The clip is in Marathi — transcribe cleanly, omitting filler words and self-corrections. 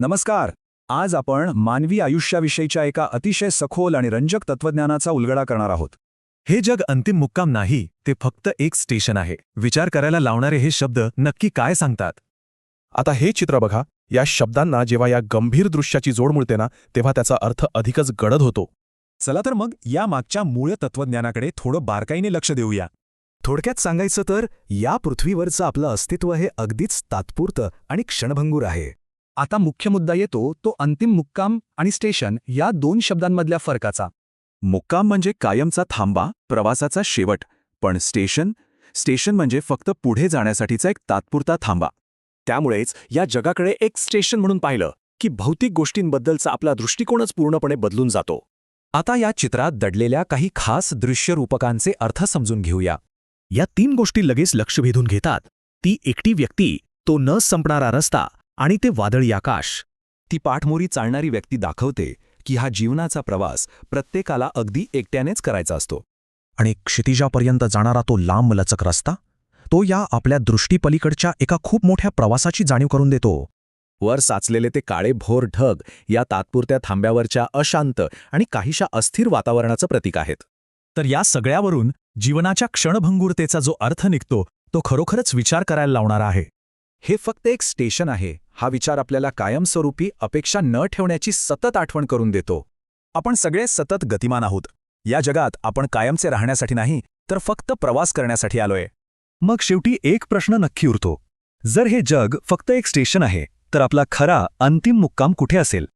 नमस्कार. आज आपण मानवी आयुष्याविषयीच्या एका अतिशय सखोल आणि रंजक तत्वज्ञानाचा उलगडा करणार आहोत. हे जग अंतिम मुक्काम नाही, ते फक्त एक स्टेशन आहे. विचार करायला लावणारे हे शब्द नक्की काय सांगतात? आता हे चित्र बघा. या शब्दांना जेव्हा या गंभीर दृश्याची जोड मिळते ना, तेव्हा त्याचा अर्थ अधिकच गडद होतो. चला तर मग या मागच्या मूळ तत्वज्ञानाकडे थोडं बारकाईने लक्ष देऊया. थोडक्यात सांगायचं तर या पृथ्वीवरचं आपलं अस्तित्व हे अगदीच तात्पुरतं आणि क्षणभंगूर आहे. आता मुख्य मुद्दा येतो तो अंतिम मुक्काम आणि स्टेशन या दोन शब्दांमधल्या फरकाचा. मुक्काम म्हणजे कायमचा थांबा, प्रवासाचा शेवट. पण स्टेशन म्हणजे फक्त पुढे जाण्यासाठीचा एक तात्पुरता थांबा. त्यामुळेच या जगाकडे एक स्टेशन म्हणून पाहिलं की भौतिक गोष्टींबद्दलचा आपला दृष्टिकोनच पूर्णपणे बदलून जातो. आता या चित्रात दडलेल्या काही खास दृश्यरूपकांचे अर्थ समजून घेऊया. या 3 गोष्टी लगेच लक्ष वेधून घेतात. ती एकटी व्यक्ती, तो न संपणारा रस्ता आणि ते वादळी आकाश. ती पाठमोरी चालणारी व्यक्ती दाखवते की हा जीवनाचा प्रवास प्रत्येकाला अगदी एकट्यानेच करायचा असतो. आणि क्षितिजापर्यंत जाणारा तो लांब लचक रस्ता, तो या आपल्या दृष्टीपलीकडच्या एका खूप मोठ्या प्रवासाची जाणीव करून देतो. वर साचलेले ते काळे भोर ढग या तात्पुरत्या थांब्यावरच्या अशांत आणि काहीशा अस्थिर वातावरणाचं प्रतीक आहेत. तर या सगळ्यावरून जीवनाच्या क्षणभंगुरतेचा जो अर्थ निघतो तो खरोखरच विचार करायला लावणारा आहे. हे फक्त एक स्टेशन आहे हा विचार आपल्याला कायमस्वरूपी अपेक्षा न ठेवण्याची सतत आठवण करून देतो. आपण सगळे सतत गतिमान आहोत. या जगात आपण कायमचे राहण्यासाठी नाही तर फक्त प्रवास करण्यासाठी आलोय. मग शेवटी एक प्रश्न नक्की उरतो. जर हे जग फक्त एक स्टेशन आहे तर आपला खरा अंतिम मुक्काम कुठे असेल?